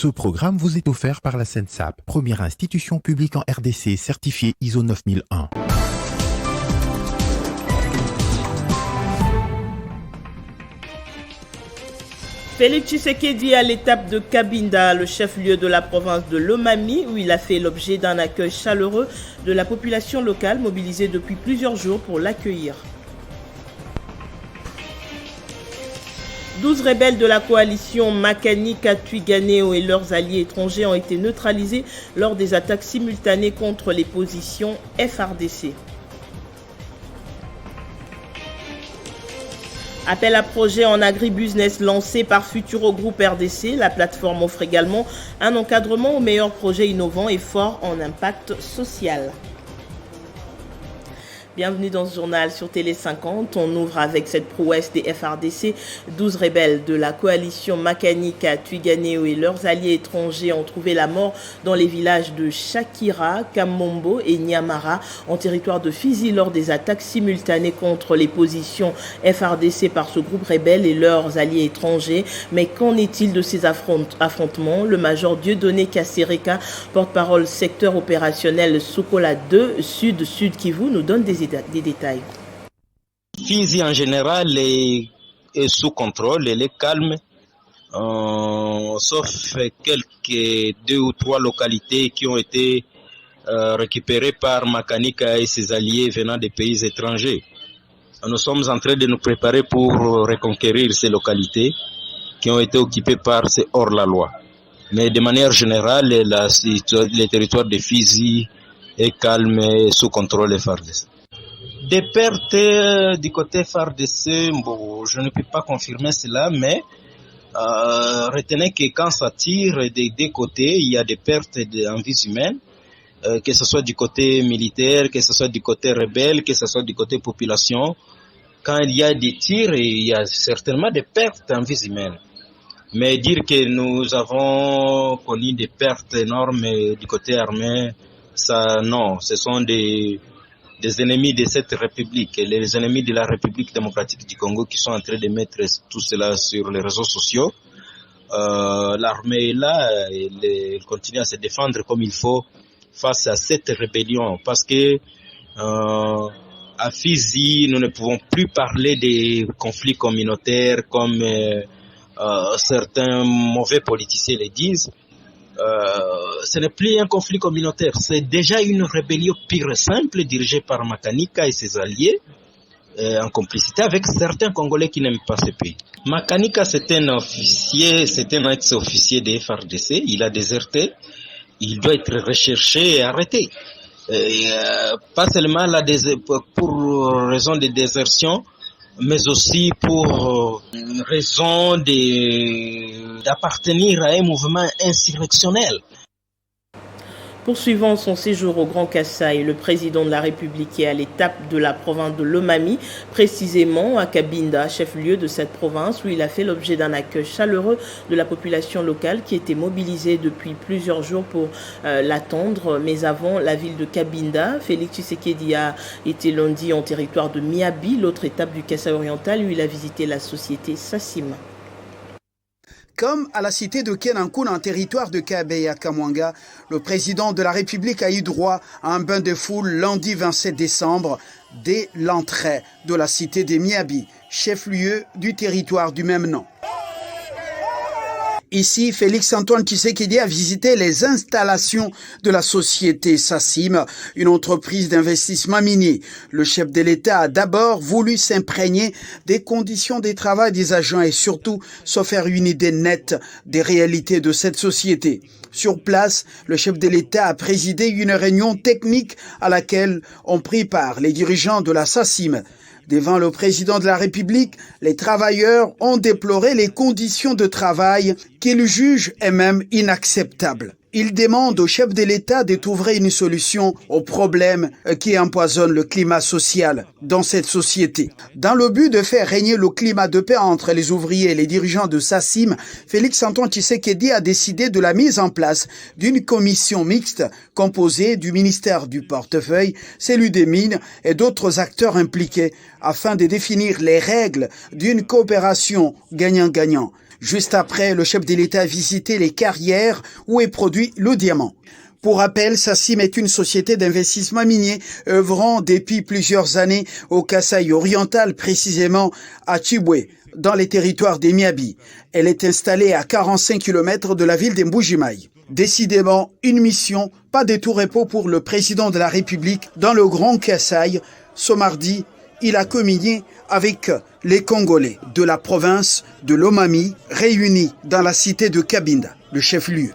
Ce programme vous est offert par la SENSAP, première institution publique en RDC certifiée ISO 9001. Félix Tshisekedi à l'étape de Cabinda, le chef-lieu de la province de Lomami, où il a fait l'objet d'un accueil chaleureux de la population locale mobilisée depuis plusieurs jours pour l'accueillir. 12 rebelles de la coalition Makanika-Twirwaneho et leurs alliés étrangers ont été neutralisés lors des attaques simultanées contre les positions FARDC. Appel à projet en agribusiness lancé par Futuro Group RDC. La plateforme offre également un encadrement aux meilleurs projets innovants et forts en impact social. Bienvenue dans ce journal sur Télé 50. On ouvre avec cette prouesse des FARDC. 12 rebelles de la coalition Makanika-Twirwaneho et leurs alliés étrangers ont trouvé la mort dans les villages de Shakira, Kamombo et Nyamara en territoire de Fizi lors des attaques simultanées contre les positions FARDC par ce groupe rebelle et leurs alliés étrangers. Mais qu'en est-il de ces affrontements? Le major Dieudonné Kassereka, porte-parole secteur opérationnel Sokola 2, Sud Kivu, nous donne des détails. Fizi en général est sous contrôle, elle est calme, sauf quelques 2 ou 3 localités qui ont été récupérées par Makanika et ses alliés venant des pays étrangers. Nous sommes en train de nous préparer pour reconquérir ces localités qui ont été occupées par ces hors-la-loi. Mais de manière générale, le territoire de Fizi est calme et sous contrôle des FARDC. Des pertes du côté FARDC, bon, je ne peux pas confirmer cela, mais retenez que quand ça tire des 2 côtés, il y a des pertes en vies humaines, que ce soit du côté militaire, que ce soit du côté rebelle, que ce soit du côté population. Quand il y a des tirs, il y a certainement des pertes en vies humaines. Mais dire que nous avons connu des pertes énormes du côté armé, ça non, ce sont des ennemis de cette République, les ennemis de la République démocratique du Congo qui sont en train de mettre tout cela sur les réseaux sociaux. L'armée est là, elle continue à se défendre comme il faut face à cette rébellion, parce que à Fizi, nous ne pouvons plus parler des conflits communautaires comme certains mauvais politiciens le disent. Ce n'est plus un conflit communautaire, c'est déjà une rébellion pure et simple dirigée par Makanika et ses alliés en complicité avec certains Congolais qui n'aiment pas ce pays. Makanika, c'est un officier, c'est un ex-officier des FARDC, il a déserté, il doit être recherché et arrêté. Pas seulement pour raison de désertion, mais aussi pour raison d'appartenir à un mouvement insurrectionnel. Poursuivant son séjour au Grand Kasaï, le président de la République est à l'étape de la province de Lomami, précisément à Cabinda, chef-lieu de cette province, où il a fait l'objet d'un accueil chaleureux de la population locale qui était mobilisée depuis plusieurs jours pour l'attendre. Mais avant la ville de Cabinda, Félix Tshisekedi a été lundi en territoire de Miabi, l'autre étape du Kasaï oriental, où il a visité la société Sassim. Comme à la cité de Kenankun en territoire de Kabeya Kamwanga, le président de la République a eu droit à un bain de foule lundi 27 décembre dès l'entrée de la cité de Miabi, chef-lieu du territoire du même nom. Ici, Félix-Antoine Tshisekedi a visité les installations de la société Sassim, une entreprise d'investissement minier. Le chef de l'État a d'abord voulu s'imprégner des conditions de travail des agents et surtout se faire une idée nette des réalités de cette société. Sur place, le chef de l'État a présidé une réunion technique à laquelle ont pris part les dirigeants de la Sassim. Devant le président de la République, les travailleurs ont déploré les conditions de travail qu'ils jugent eux-mêmes inacceptables. Ils demandent au chef de l'État de trouver une solution aux problèmes qui empoisonnent le climat social dans cette société. Dans le but de faire régner le climat de paix entre les ouvriers et les dirigeants de Sassim, Félix-Antoine Tshisekedi a décidé de la mise en place d'une commission mixte composée du ministère du Portefeuille, celui des Mines et d'autres acteurs impliqués afin de définir les règles d'une coopération gagnant-gagnant. Juste après, le chef de l'État a visité les carrières où est produit le diamant. Pour rappel, SACIM est une société d'investissement minier œuvrant depuis plusieurs années au Kasaï oriental, précisément à Chibwe, dans les territoires des Miabi. Elle est installée à 45 km de la ville de Mbuji-Mayi. Décidément, une mission, pas de tout repos pour le président de la République dans le Grand Kasaï. Ce mardi, il a communié avec les Congolais de la province de Lomami, réunis dans la cité de Kabinda, le chef-lieu.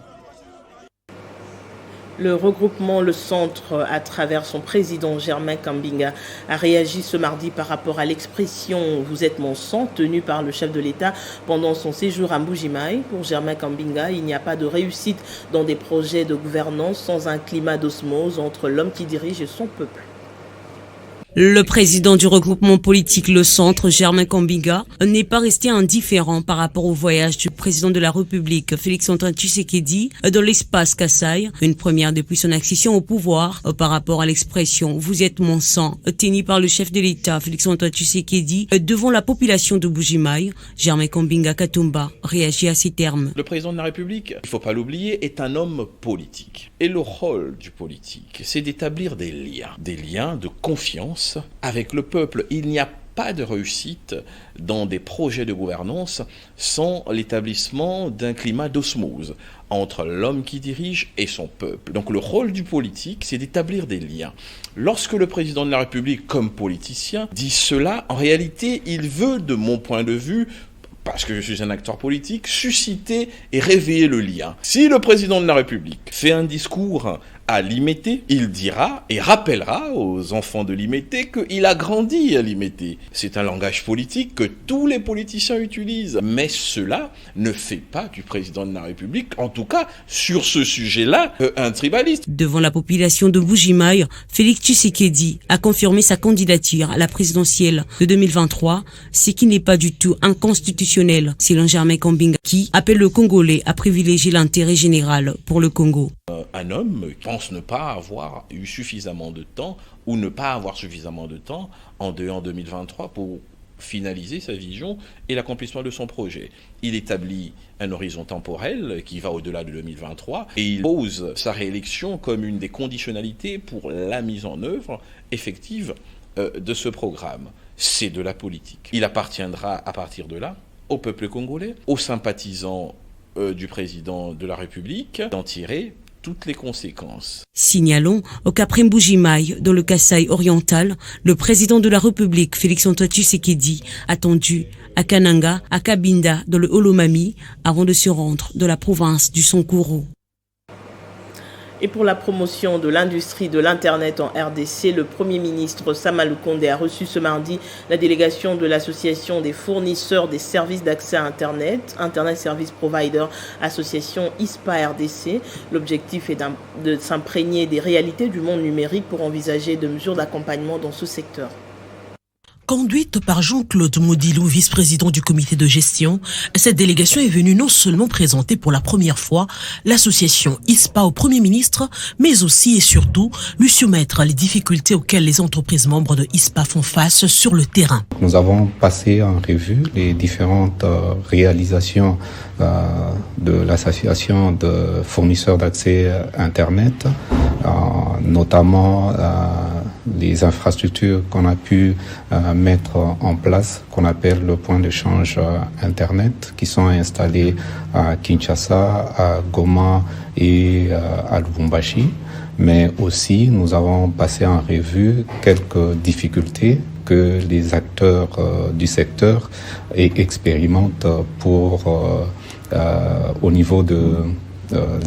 Le regroupement Le Centre, à travers son président Germain Kambinga, a réagi ce mardi par rapport à l'expression « Vous êtes mon sang » tenue par le chef de l'État pendant son séjour à Mbuji-Mayi. Pour Germain Kambinga, il n'y a pas de réussite dans des projets de gouvernance sans un climat d'osmose entre l'homme qui dirige et son peuple. Le président du regroupement politique Le Centre, Germain Kambinga, n'est pas resté indifférent par rapport au voyage du président de la République, Félix-Antoine Tshisekedi, dans l'espace Kasaï, une première depuis son accession au pouvoir par rapport à l'expression « Vous êtes mon sang » tenue par le chef de l'État, Félix-Antoine Tshisekedi, devant la population de Mbuji-Mayi. Germain Kambinga Katumba réagit à ces termes. Le président de la République, il ne faut pas l'oublier, est un homme politique. Et le rôle du politique, c'est d'établir des liens de confiance avec le peuple. Il n'y a pas de réussite dans des projets de gouvernance sans l'établissement d'un climat d'osmose entre l'homme qui dirige et son peuple. Donc le rôle du politique, c'est d'établir des liens. Lorsque le président de la République, comme politicien, dit cela, en réalité, il veut, de mon point de vue, parce que je suis un acteur politique, susciter et réveiller le lien. Si le président de la République fait un discours à Limété, il dira et rappellera aux enfants de Limété qu'il a grandi à Limété. C'est un langage politique que tous les politiciens utilisent. Mais cela ne fait pas du président de la République, en tout cas sur ce sujet-là, un tribaliste. Devant la population de Mbuji-Mayi, Félix Tshisekedi a confirmé sa candidature à la présidentielle de 2023, ce qui n'est pas du tout inconstitutionnel, selon Germain Kambinga, qui appelle le Congolais à privilégier l'intérêt général pour le Congo. Un homme pense ne pas avoir eu suffisamment de temps ou ne pas avoir suffisamment de temps en 2023 pour finaliser sa vision et l'accomplissement de son projet. Il établit un horizon temporel qui va au-delà de 2023 et il pose sa réélection comme une des conditionnalités pour la mise en œuvre effective de ce programme. C'est de la politique. Il appartiendra à partir de là au peuple congolais, aux sympathisants du président de la République, d'en tirer toutes les conséquences. Signalons qu'après Mbuji-Mayi, dans le Kasaï oriental, le président de la République, Félix-Antoine Tshisekedi, attendu à Kananga, à Kabinda, dans le Holomami, avant de se rendre dans la province du Sankuru. Et pour la promotion de l'industrie de l'Internet en RDC, le Premier ministre Sama Lukonde a reçu ce mardi la délégation de l'Association des fournisseurs des services d'accès à Internet, Internet Service Provider, association ISPA RDC. L'objectif est de s'imprégner des réalités du monde numérique pour envisager de mesures d'accompagnement dans ce secteur. Conduite par Jean-Claude Modilou, vice-président du comité de gestion, cette délégation est venue non seulement présenter pour la première fois l'association ISPA au Premier ministre, mais aussi et surtout lui soumettre les difficultés auxquelles les entreprises membres de ISPA font face sur le terrain. Nous avons passé en revue les différentes réalisations de l'association de fournisseurs d'accès Internet, notamment les infrastructures qu'on a pu mettre en place, qu'on appelle le point d'échange Internet, qui sont installés à Kinshasa, à Goma et à Lubumbashi. Mais aussi, nous avons passé en revue quelques difficultés que les acteurs du secteur expérimentent au niveau de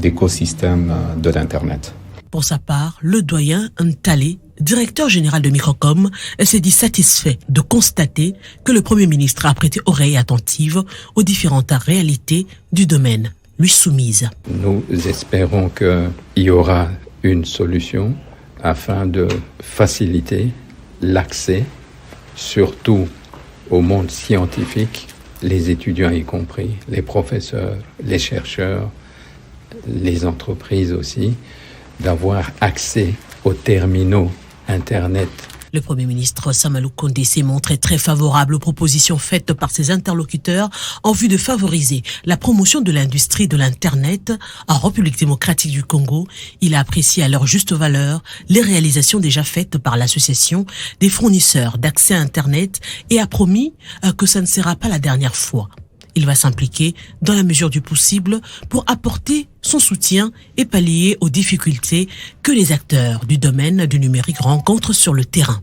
l'écosystème de l'Internet. Pour sa part, le doyen Ntalé, directeur général de Microcom, s'est dit satisfait de constater que le Premier ministre a prêté oreille attentive aux différentes réalités du domaine lui soumises. Nous espérons qu'il y aura une solution afin de faciliter l'accès, surtout au monde scientifique, les étudiants y compris, les professeurs, les chercheurs, les entreprises aussi, d'avoir accès aux terminaux Internet. Le Premier ministre Samalou Kondé s'est montré très favorable aux propositions faites par ses interlocuteurs en vue de favoriser la promotion de l'industrie de l'Internet en République démocratique du Congo. Il a apprécié à leur juste valeur les réalisations déjà faites par l'association des fournisseurs d'accès à Internet et a promis que ça ne sera pas la dernière fois. Il va s'impliquer dans la mesure du possible pour apporter son soutien et pallier aux difficultés que les acteurs du domaine du numérique rencontrent sur le terrain.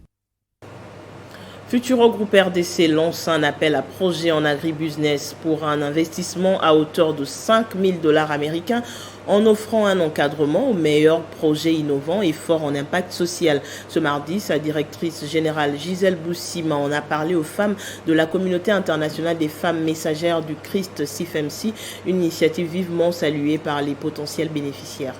Futuro Groupe RDC lance un appel à projet en agribusiness pour un investissement à hauteur de 5 000 $ américains en offrant un encadrement aux meilleurs projets innovants et forts en impact social. Ce mardi, sa directrice générale Gisèle Boussima en a parlé aux femmes de la communauté internationale des femmes messagères du Christ CIFMC, une initiative vivement saluée par les potentiels bénéficiaires.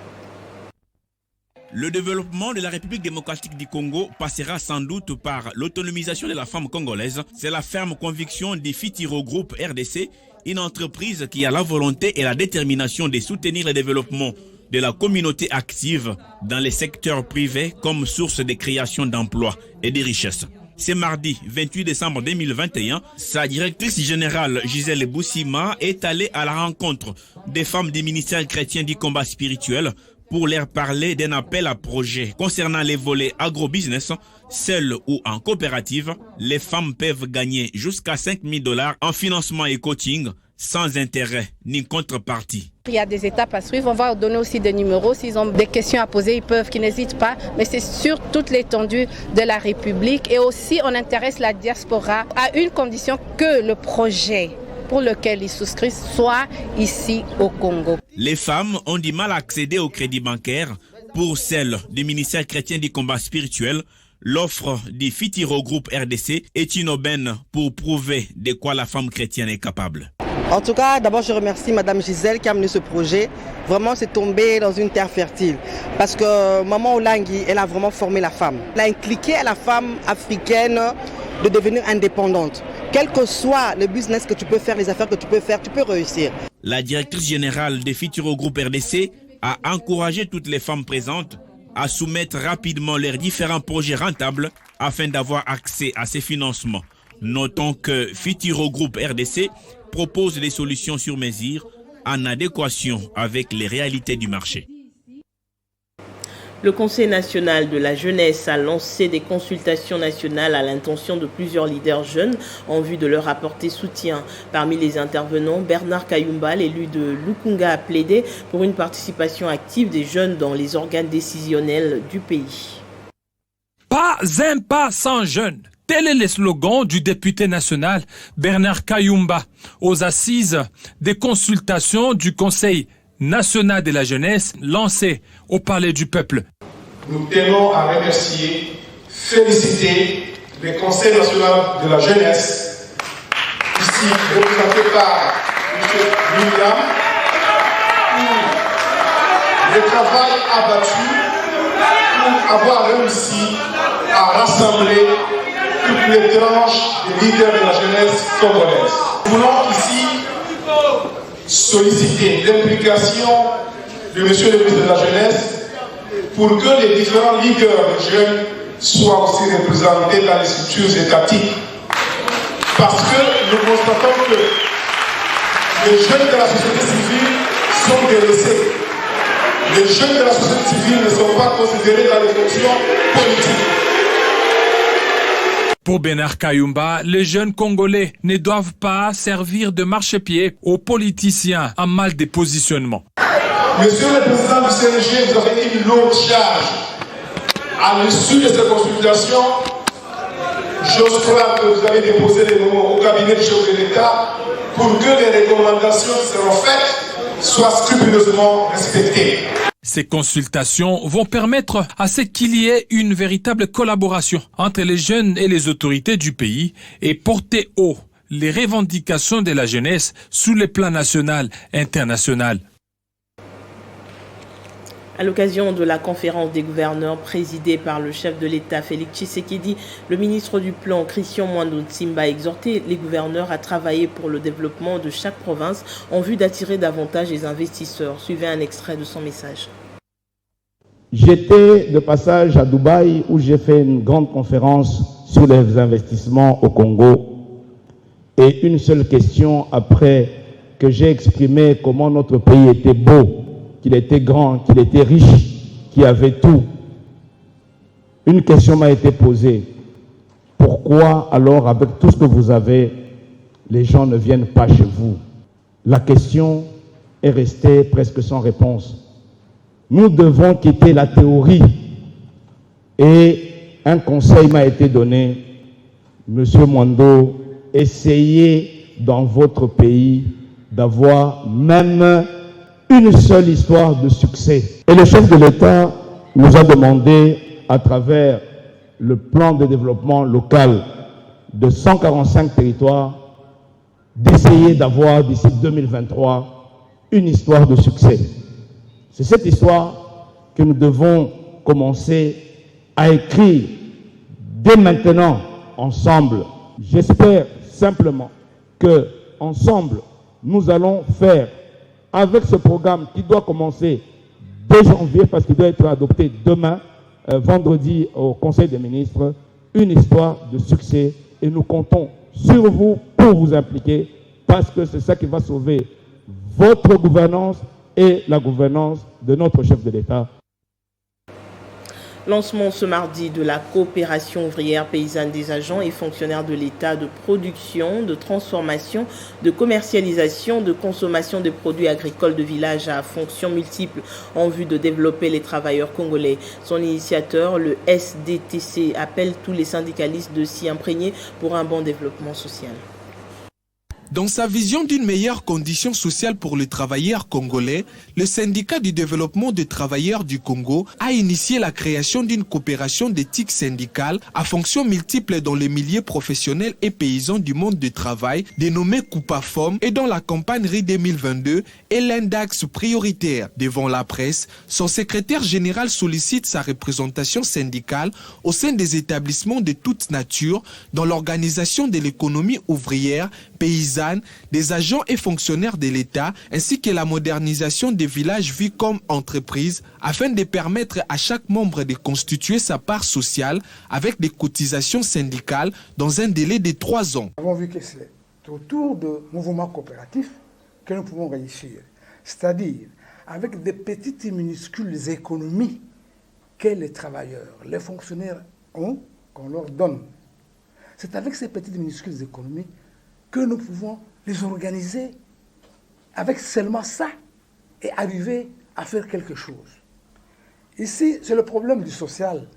Le développement de la République démocratique du Congo passera sans doute par l'autonomisation de la femme congolaise. C'est la ferme conviction du Futuro Groupe RDC, une entreprise qui a la volonté et la détermination de soutenir le développement de la communauté active dans les secteurs privés comme source de création d'emplois et de richesses. Ce mardi 28 décembre 2021, sa directrice générale Gisèle Boussima est allée à la rencontre des femmes du ministère chrétien du combat spirituel pour leur parler d'un appel à projet concernant les volets agro-business. Seules ou en coopérative, les femmes peuvent gagner jusqu'à 5 000 $ en financement et coaching sans intérêt ni contrepartie. Il y a des étapes à suivre. On va leur donner aussi des numéros. S'ils ont des questions à poser, qu'ils n'hésitent pas. Mais c'est sur toute l'étendue de la République. Et aussi, on intéresse la diaspora à une condition, que le projet pour lequel ils souscrivent soit ici au Congo. Les femmes ont du mal à accéder au crédit bancaire. Pour celles du ministère chrétien du combat spirituel, l'offre du Futuro Groupe RDC est une aubaine pour prouver de quoi la femme chrétienne est capable. En tout cas, d'abord, je remercie Madame Gisèle qui a mené ce projet. Vraiment, c'est tombé dans une terre fertile. Parce que Maman Olangui, elle a vraiment formé la femme. Elle a impliqué la femme africaine de devenir indépendante. Quel que soit le business que tu peux faire, les affaires que tu peux faire, tu peux réussir. La directrice générale des Futuro Groupe RDC a encouragé toutes les femmes présentes à soumettre rapidement leurs différents projets rentables afin d'avoir accès à ces financements. Notons que Futuro Groupe RDC propose des solutions sur mesure en adéquation avec les réalités du marché. Le Conseil national de la jeunesse a lancé des consultations nationales à l'intention de plusieurs leaders jeunes en vue de leur apporter soutien. Parmi les intervenants, Bernard Kayumba, l'élu de Lukunga, a plaidé pour une participation active des jeunes dans les organes décisionnels du pays. Pas un pas sans jeunes. Tel est le slogan du député national Bernard Kayumba aux assises des consultations du Conseil national de la jeunesse lancées au Palais du Peuple. Nous tenons à remercier, féliciter le Conseil national de la jeunesse, ici représenté par M. William, pour le travail abattu pour avoir réussi à rassembler toutes les tranches des leaders de la jeunesse congolaise. Nous voulons ici solliciter l'implication de Monsieur le ministre de la Jeunesse pour que les différents leaders de jeunes soient aussi représentés dans les structures étatiques. Parce que nous constatons que les jeunes de la société civile sont délaissés. Les jeunes de la société civile ne sont pas considérés dans les fonctions politiques. Pour Bernard Kayumba, les jeunes Congolais ne doivent pas servir de marchepied aux politiciens en mal de positionnement. Monsieur le Président du CNG, vous avez une lourde charge. À l'issue de cette consultation, j'ose croire que vous avez déposé les mots au cabinet du chef de l'État pour que les recommandations qui seront faites soient scrupuleusement respectées. Ces consultations vont permettre à ce qu'il y ait une véritable collaboration entre les jeunes et les autorités du pays et porter haut les revendications de la jeunesse sur les plans national et international. À l'occasion de la conférence des gouverneurs présidée par le chef de l'État Félix Tshisekedi, le ministre du Plan Christian Mwando Tsimba a exhorté les gouverneurs à travailler pour le développement de chaque province en vue d'attirer davantage les investisseurs. Suivez un extrait de son message. J'étais de passage à Dubaï où j'ai fait une grande conférence sur les investissements au Congo. Et une seule question après que j'ai exprimé comment notre pays était beau, qu'il était grand, qu'il était riche, qu'il avait tout. Une question m'a été posée. Pourquoi alors, avec tout ce que vous avez, les gens ne viennent pas chez vous? La question est restée presque sans réponse. Nous devons quitter la théorie. Et un conseil m'a été donné. Monsieur Mwando, essayez dans votre pays d'avoir même une seule histoire de succès. Et le chef de l'État nous a demandé, à travers le plan de développement local de 145 territoires, d'essayer d'avoir d'ici 2023 une histoire de succès. C'est cette histoire que nous devons commencer à écrire dès maintenant, ensemble. J'espère simplement que ensemble, nous allons faire, avec ce programme qui doit commencer dès janvier, parce qu'il doit être adopté demain, vendredi au Conseil des ministres, une histoire de succès. Et nous comptons sur vous pour vous impliquer, parce que c'est ça qui va sauver votre gouvernance et la gouvernance de notre chef de l'État. Lancement ce mardi de la coopération ouvrière paysanne des agents et fonctionnaires de l'État de production, de transformation, de commercialisation, de consommation de produits agricoles de village à fonctions multiples en vue de développer les travailleurs congolais. Son initiateur, le SDTC, appelle tous les syndicalistes de s'y imprégner pour un bon développement social. Dans sa vision d'une meilleure condition sociale pour les travailleurs congolais, le syndicat du développement des travailleurs du Congo a initié la création d'une coopération d'éthique syndicale à fonctions multiples dans les milieux professionnels et paysans du monde du travail, dénommée Coupafom, et dont la campagne RI 2022 est l'index prioritaire. Devant la presse, son secrétaire général sollicite sa représentation syndicale au sein des établissements de toute nature dans l'organisation de l'économie ouvrière, paysanne, des agents et fonctionnaires de l'État, ainsi que la modernisation des villages vus comme entreprises, afin de permettre à chaque membre de constituer sa part sociale avec des cotisations syndicales dans un délai de 3 ans. Nous avons vu que c'est autour de mouvements coopératifs que nous pouvons réussir, c'est-à-dire avec des petites et minuscules économies que les travailleurs, les fonctionnaires ont, qu'on leur donne. C'est avec ces petites et minuscules économies que nous pouvons les organiser avec seulement ça et arriver à faire quelque chose. Ici, c'est le problème du social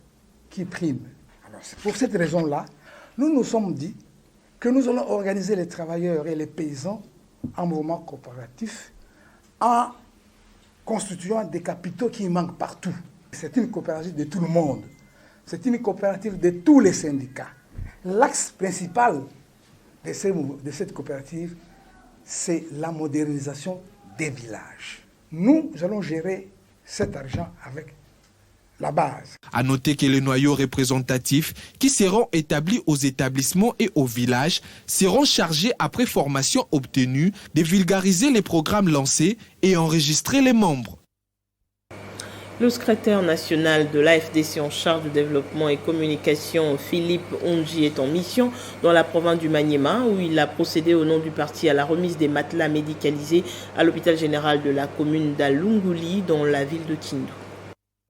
qui prime. Alors, pour cette raison-là, nous nous sommes dit que nous allons organiser les travailleurs et les paysans en mouvement coopératif en constituant des capitaux qui manquent partout. C'est une coopérative de tout le monde. C'est une coopérative de tous les syndicats. L'axe principal de cette coopérative, c'est la modernisation des villages. Nous allons gérer cet argent avec la base. À noter que les noyaux représentatifs qui seront établis aux établissements et aux villages seront chargés, après formation obtenue, de vulgariser les programmes lancés et enregistrer les membres. Le secrétaire national de l'AFDC en charge du développement et communication, Philippe Onji, est en mission dans la province du Maniema, où il a procédé au nom du parti à la remise des matelas médicalisés à l'hôpital général de la commune d'Alunguli, dans la ville de Kindu.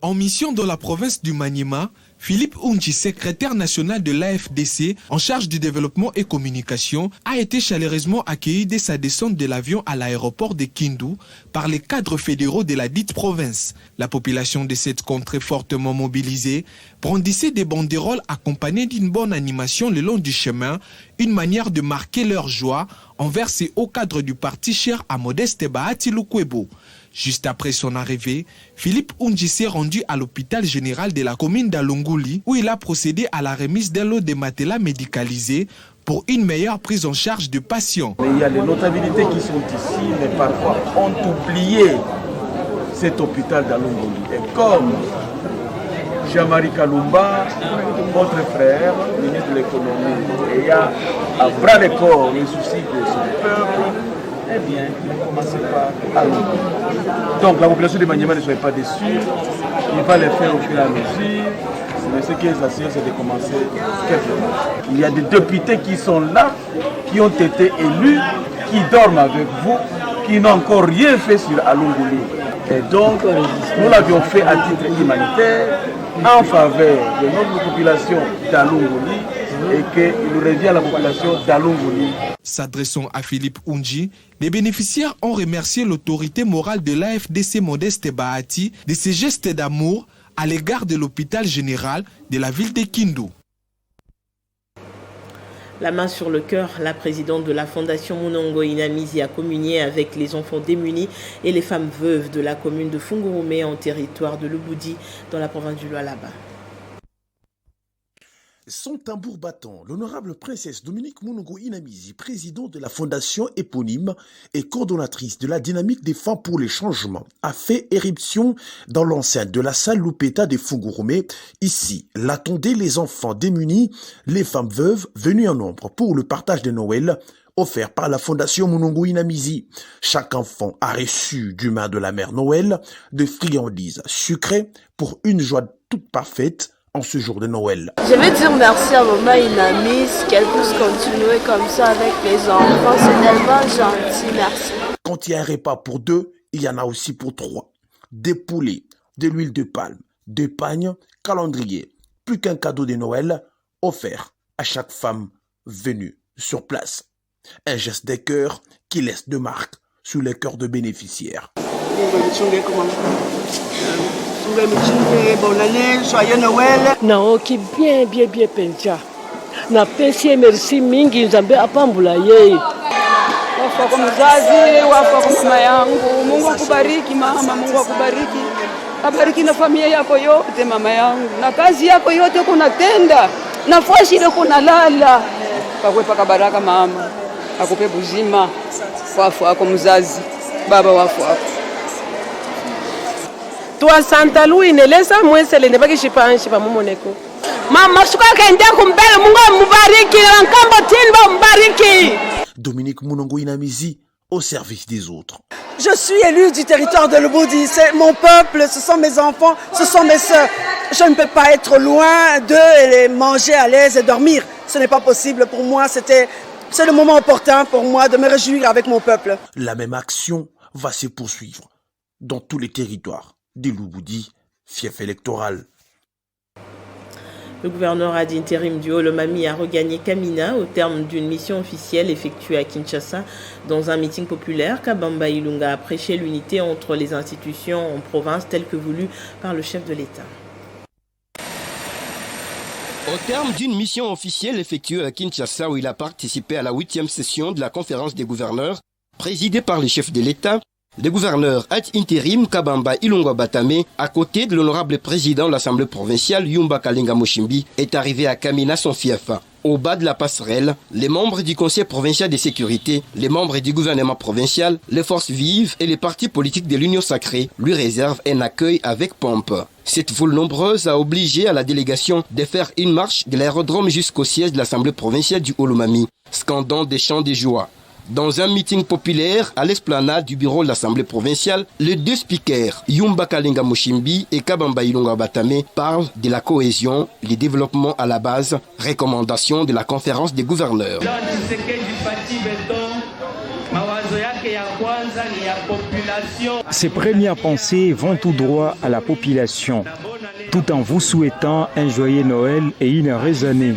En mission dans la province du Maniema, Philippe Onji, secrétaire national de l'AFDC en charge du développement et communication, a été chaleureusement accueilli dès sa descente de l'avion à l'aéroport de Kindu par les cadres fédéraux de la dite province. La population de cette contrée fortement mobilisée brandissait des banderoles accompagnées d'une bonne animation le long du chemin, une manière de marquer leur joie envers ces hauts cadres du parti cher à Modeste Bahati Lukwebo. Juste après son arrivée, Philippe Onji s'est rendu à l'hôpital général de la commune d'Alunguli, où il a procédé à la remise d'un lot de matelas médicalisés pour une meilleure prise en charge de patients. Il y a des notabilités qui sont ici, mais parfois ont oublié cet hôpital d'Alunguli. Et comme Jean-Marie Kalumba, votre frère, ministre de l'économie, ayant à bras le corps le souci de son peuple, eh bien, ne commencez pas à l'oublier. Donc la population de Maniema ne soyez pas déçue, il va les faire au fur et à mesure. Mais ce qui est assuré, c'est de commencer quelque part. Il y a des députés qui sont là, qui ont été élus, qui dorment avec vous, qui n'ont encore rien fait sur Alungouli. Et donc, nous l'avions fait à titre humanitaire, en faveur de notre population d'Alungouli, et qu'il revient à la population d'Alungouli. S'adressant à Philippe Unji, les bénéficiaires ont remercié l'autorité morale de l'AFDC Modeste Bahati de ses gestes d'amour à l'égard de l'hôpital général de la ville de Kindu. La main sur le cœur, la présidente de la Fondation Munongo Inamizi a communié avec les enfants démunis et les femmes veuves de la commune de Fungurume en territoire de Lubudi dans la province du Lualaba. Son tambour battant, l'honorable princesse Dominique Munongo Inamizi, présidente de la fondation éponyme et coordonnatrice de la dynamique des femmes pour les changements, a fait éruption dans l'enceinte de la salle Lupeta de Fungurume. Ici, l'attendaient les enfants démunis, les femmes veuves venues en nombre pour le partage de Noël offert par la fondation Munongo Inamizi. Chaque enfant a reçu du main de la mère Noël de friandises sucrées pour une joie toute parfaite en ce jour de Noël. Je vais dire merci à maman Inamis, qu'elle puisse continuer comme ça avec les enfants. C'est tellement gentil, merci. Quand il y a un repas pour deux, il y en a aussi pour trois. Des poulets, de l'huile de palme, des pagnes, calendrier. Plus qu'un cadeau de Noël offert à chaque femme venue sur place. Un geste des cœurs qui laisse de marques sur les cœurs de bénéficiaires. Bonne année, joyeux Noël. Naoki bien pencha. Na pesi merci mingi nzambe apambula yeye. Wafa kwa mzazi, wafa kwa mama yangu. Mungu akubariki mama, Mungu akubariki. Abariki na familia yako yote mama yangu. Na kazi yako yote kunatenda. Nafasi ile kunalala. Pakwepa kabaraka mama. Akupe buzima. Wafu wako mzazi. Baba wafu wako. Toi Santa Louine lesa mwesele ndebaki shipanshi pa mumoneko. Mama shuka kende kumbele Mungu mubariki nkambo tinba mubariki. Dominique Munongo Inamizi au service des autres. Je suis élu du territoire de Lubudi, c'est mon peuple, ce sont mes enfants, ce sont mes sœurs. Je ne peux pas être loin d'eux et les manger à l'aise et dormir. Ce n'est pas possible pour moi, c'est le moment opportun pour moi de me réjouir avec mon peuple. La même action va se poursuivre dans tous les territoires de Lubudi, fief électoral. Le gouverneur d'intérim du Haut-Lomami a regagné Kamina au terme d'une mission officielle effectuée à Kinshasa. Dans un meeting populaire, Kabamba Ilunga a prêché l'unité entre les institutions en province telles que voulues par le chef de l'État. Au terme d'une mission officielle effectuée à Kinshasa où il a participé à la 8e session de la conférence des gouverneurs, présidée par le chef de l'État, le gouverneur ad intérim Kabamba Ilunga Batame, à côté de l'honorable président de l'Assemblée provinciale Yumba Kalinga Moshimbi, est arrivé à Kamina son fief. Au bas de la passerelle, les membres du Conseil provincial de sécurité, les membres du gouvernement provincial, les forces vives et les partis politiques de l'Union sacrée lui réservent un accueil avec pompe. Cette foule nombreuse a obligé à la délégation de faire une marche de l'aérodrome jusqu'au siège de l'Assemblée provinciale du Haut-Lomami, scandant des chants de joie. Dans un meeting populaire à l'esplanade du bureau de l'Assemblée provinciale, les deux speakers, Yumba Kalinga Moshimbi et Kabamba Ilunga Batame, parlent de la cohésion, le développement à la base, recommandations de la conférence des gouverneurs. Ces premières pensées vont tout droit à la population, tout en vous souhaitant un joyeux Noël et une heureuse année.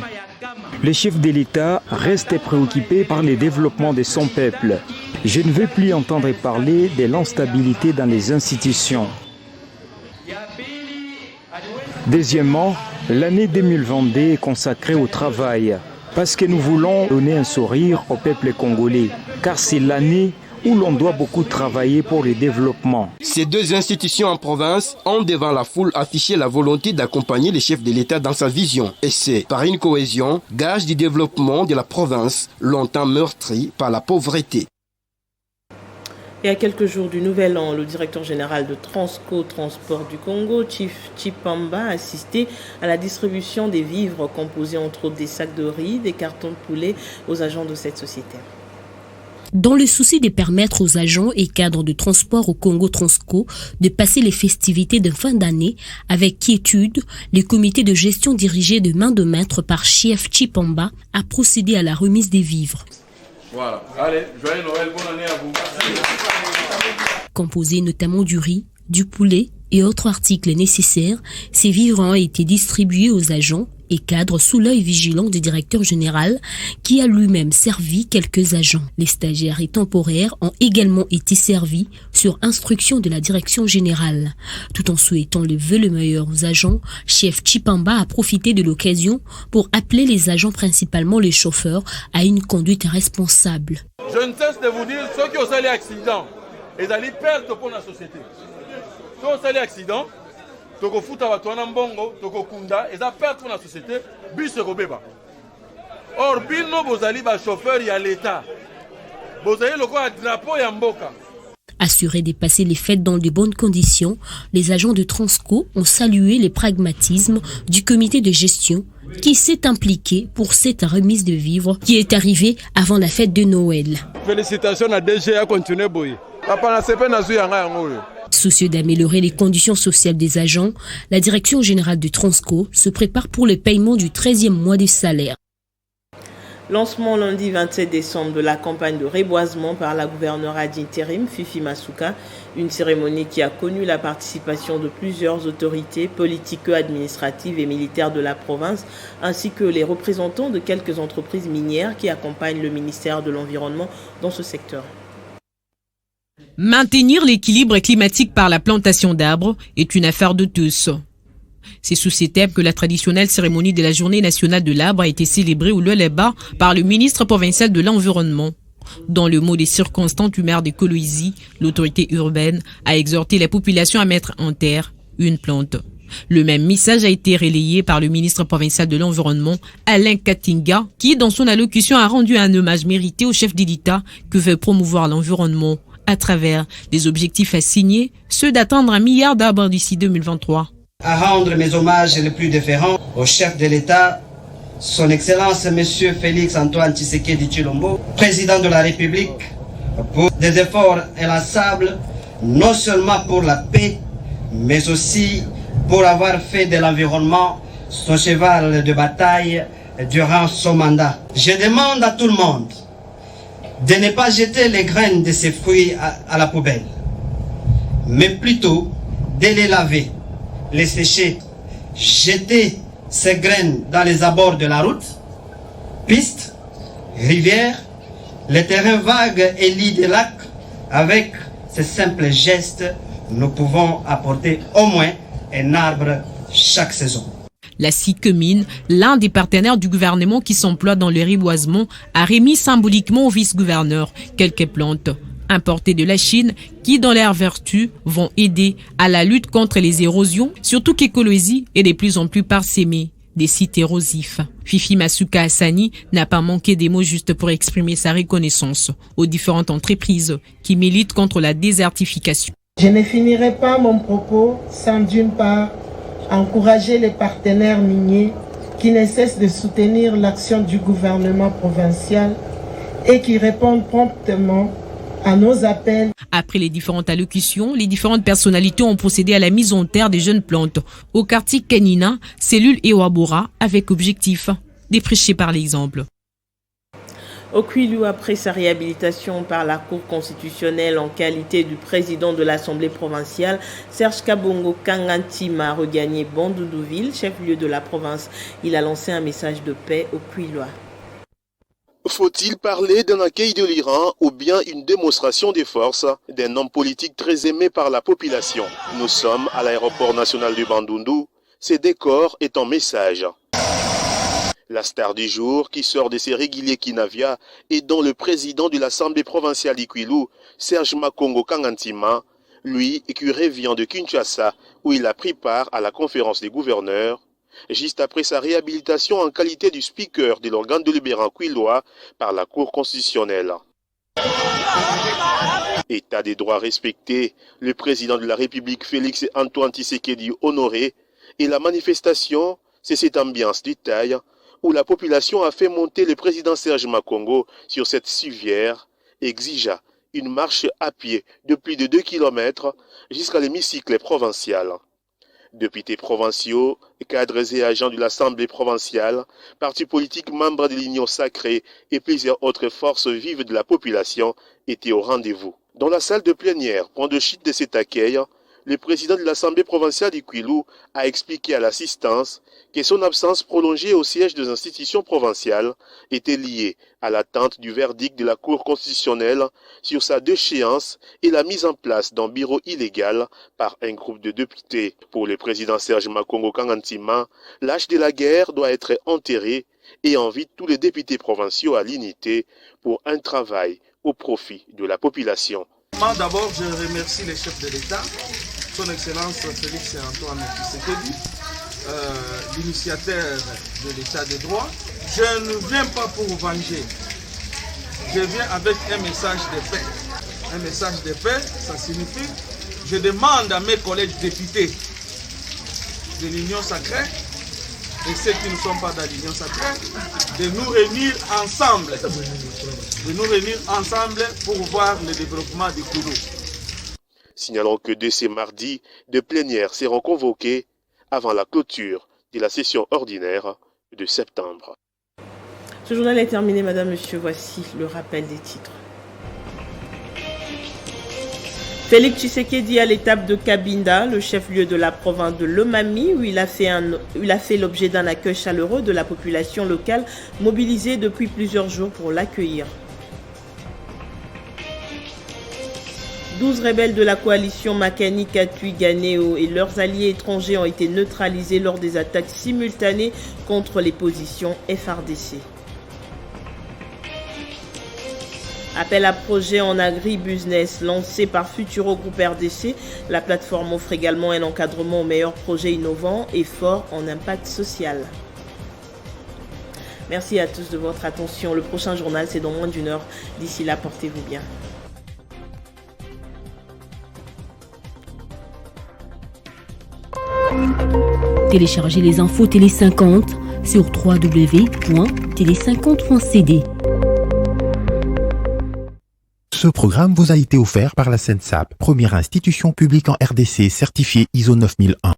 Le chef de l'État reste préoccupé par le développement de son peuple. Je ne veux plus entendre parler de l'instabilité dans les institutions. Deuxièmement, l'année 2022 est consacrée au travail, parce que nous voulons donner un sourire au peuple congolais, car c'est l'année où l'on doit beaucoup travailler pour le développement. Ces deux institutions en province ont devant la foule affiché la volonté d'accompagner le chef de l'État dans sa vision. Et c'est par une cohésion, gage du développement de la province, longtemps meurtrie par la pauvreté. Et à quelques jours du Nouvel An, le directeur général de Transco Transport du Congo, Chief Chipamba, a assisté à la distribution des vivres composés entre autres des sacs de riz, des cartons de poulet aux agents de cette société. Dans le souci de permettre aux agents et cadres de transport au Congo Transco de passer les festivités de fin d'année avec quiétude, le comité de gestion dirigé de main de maître par Chef Chipamba a procédé à la remise des vivres. Voilà. Allez, joyeux Noël, bonne année à vous. Composé notamment du riz, du poulet et autres articles nécessaires, ces vivres ont été distribués aux agents et cadres sous l'œil vigilant du directeur général qui a lui-même servi quelques agents. Les stagiaires et temporaires ont également été servis sur instruction de la direction générale. Tout en souhaitant le vœu le meilleur aux agents, Chef Chipamba a profité de l'occasion pour appeler les agents, principalement les chauffeurs, à une conduite responsable. Je ne cesse de vous dire, ceux qui ont fait l'accident, ils allaient perdre pour la société. Ceux qui ont fait l'accident, toko futa watu wana mbongo, toko kunda, eza perte pour la société, bus robeba. Or, bino bozali ba chauffeur ya l'État. Bozali loko a drapeau ya mboka. Assurés de passer les fêtes dans de bonnes conditions, les agents de Transco ont salué le pragmatisme du comité de gestion qui s'est impliqué pour cette remise de vivres qui est arrivée avant la fête de Noël. Félicitations à DG à continuer boy. Papa na sepe na zuya nga yango. Soucieux d'améliorer les conditions sociales des agents, la direction générale de Transco se prépare pour le paiement du 13e mois de salaire. Lancement lundi 27 décembre de la campagne de reboisement par la gouverneure d'intérim Fifi Masuka, une cérémonie qui a connu la participation de plusieurs autorités politico-administratives et militaires de la province, ainsi que les représentants de quelques entreprises minières qui accompagnent le ministère de l'Environnement dans ce secteur. Maintenir l'équilibre climatique par la plantation d'arbres est une affaire de tous. C'est sous ces thèmes que la traditionnelle cérémonie de la Journée nationale de l'arbre a été célébrée au Leleba par le ministre provincial de l'Environnement. Dans le mot des circonstances du maire de Kolwezi, l'autorité urbaine a exhorté la population à mettre en terre une plante. Le même message a été relayé par le ministre provincial de l'Environnement, Alain Katinga, qui dans son allocution a rendu un hommage mérité au chef de l'État que veut promouvoir l'environnement à travers des objectifs assignés, ceux d'atteindre 1 milliard d'arbres d'ici 2023. À rendre mes hommages les plus déférents au chef de l'État, son Excellence M. Félix Antoine Tshisekedi Tshilombo, président de la République, pour des efforts inlassables, non seulement pour la paix, mais aussi pour avoir fait de l'environnement son cheval de bataille durant son mandat. Je demande à tout le monde de ne pas jeter les graines de ces fruits à la poubelle, mais plutôt de les laver, les sécher, jeter ces graines dans les abords de la route, pistes, rivières, les terrains vagues et lits des lacs. Avec ces simples gestes, nous pouvons apporter au moins un arbre chaque saison. La SICMIN, l'un des partenaires du gouvernement qui s'emploie dans le reboisement, a remis symboliquement au vice-gouverneur quelques plantes importées de la Chine qui, dans leur vertu, vont aider à la lutte contre les érosions, surtout qu'Kolwezi est de plus en plus parsemée des sites érosifs. Fifi Masuka Hassani n'a pas manqué des mots justes pour exprimer sa reconnaissance aux différentes entreprises qui militent contre la désertification. Je ne finirai pas mon propos sans d'une part encourager les partenaires miniers qui ne cessent de soutenir l'action du gouvernement provincial et qui répondent promptement à nos appels. Après les différentes allocutions, les différentes personnalités ont procédé à la mise en terre des jeunes plantes au quartier Kenina, cellule Ewabora, avec objectif de prêcher par l'exemple. Okwilu, après sa réhabilitation par la Cour constitutionnelle en qualité du président de l'Assemblée provinciale, Serge Kabongo Kangantima a regagné Bandoudouville, chef-lieu de la province. Il a lancé un message de paix au Okwilu. Faut-il parler d'un accueil de l'Iran ou bien une démonstration des forces d'un homme politique très aimé par la population? Nous sommes à l'aéroport national du Bandundu. Ces décors est un message. La star du jour qui sort de ses réguliers Kinavia et dont le président de l'Assemblée provinciale d'Okwilu, Serge Makongo Kangantima, lui qui revient de Kinshasa où il a pris part à la conférence des gouverneurs, juste après sa réhabilitation en qualité du speaker de l'organe délibérant kwilois par la Cour constitutionnelle. État des droits respecté, le président de la République Félix Antoine Tshisekedi honoré et la manifestation, c'est cette ambiance d'Italie où la population a fait monter le président Serge Makongo sur cette civière exigea une marche à pied de plus de 2 km jusqu'à l'hémicycle provincial. Députés provinciaux, cadres et agents de l'Assemblée provinciale, partis politiques membres de l'Union sacrée et plusieurs autres forces vives de la population étaient au rendez-vous. Dans la salle de plénière, point de chute de cet accueil, le président de l'Assemblée provinciale du Kwilu a expliqué à l'assistance que son absence prolongée au siège des institutions provinciales était liée à l'attente du verdict de la Cour constitutionnelle sur sa déchéance et la mise en place d'un bureau illégal par un groupe de députés. Pour le président Serge Makongo Kangantima, l'âge de la guerre doit être enterré et invite tous les députés provinciaux à l'unité pour un travail au profit de la population. D'abord, je remercie les chefs de l'État, son Excellence Félix Antoine Tshisekedi, l'initiateur de l'État de droit. Je ne viens pas pour vous venger, je viens avec un message de paix. Un message de paix, ça signifie, je demande à mes collègues députés de l'Union sacrée et ceux qui ne sont pas dans l'Union sacrée, de nous réunir ensemble, pour voir le développement du Kwilu. Signalons que dès ce mardi, de plénières seront convoquées avant la clôture de la session ordinaire de septembre. Ce journal est terminé, madame, monsieur. Voici le rappel des titres. Félix Tshisekedi à l'étape de Cabinda, le chef-lieu de la province de Lomami, où il a fait l'objet d'un accueil chaleureux de la population locale, mobilisée depuis plusieurs jours pour l'accueillir. 12 rebelles de la coalition Makanika Twirwaneho et leurs alliés étrangers ont été neutralisés lors des attaques simultanées contre les positions FARDC. Appel à projet en agri-business lancé par Futuro Groupe RDC. La plateforme offre également un encadrement aux meilleurs projets innovants et forts en impact social. Merci à tous de votre attention. Le prochain journal, c'est dans moins d'une heure. D'ici là, portez-vous bien. Téléchargez les infos Télé 50 sur www.tele50.cd. Ce programme vous a été offert par la SENSAP, première institution publique en RDC certifiée ISO 9001.